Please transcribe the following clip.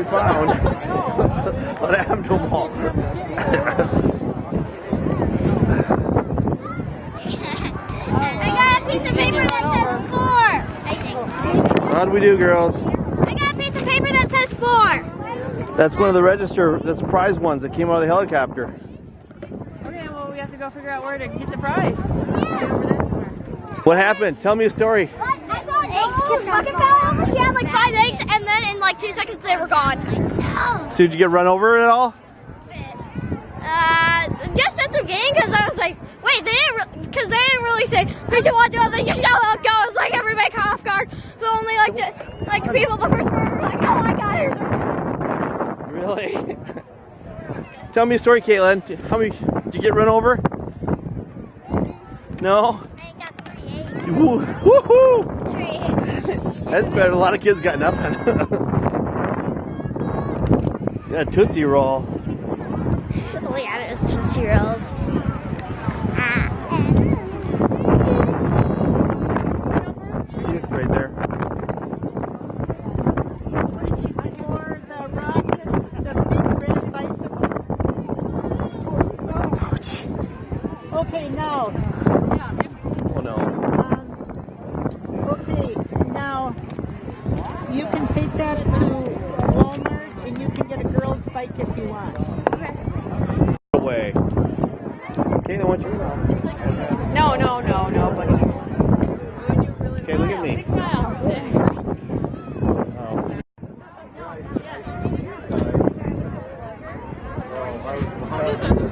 found. What happened to them all? I got a piece of paper that says 4. I think. How do we do, girls? I got a piece of paper that says 4. That's one of the register, that's prize ones that came out of the helicopter. Okay, well we have to go figure out where to get the prize. What happened? Tell me a story. I saw an eggs bucket fell over. She had like 5 eggs, and then in like 2 seconds they were gone. No. So did you get run over at all? Just at the beginning, because I was like, wait, they didn't really say 3, 2, 1, 2. They just yelled out, go. It's like everybody caught off guard, but only like people the first word were like, oh my god, here's her. Really? Tell me a story, Caitlin. How many did you get run over? No. I got 3 eggs. Woohoo! 3 eggs. That's better. A lot of kids got nothing. Got a Tootsie Roll. Oh yeah, it was Tootsie Rolls. See this right there. For the rocket, the big red bicycle. Oh, jeez. Okay, now. Oh, no. Okay, now you can take that to Walmart and you can get a girl's bike if you want. Away. Caitlin, what you know? No, buddy. Okay, look at me. Big smile. Oh.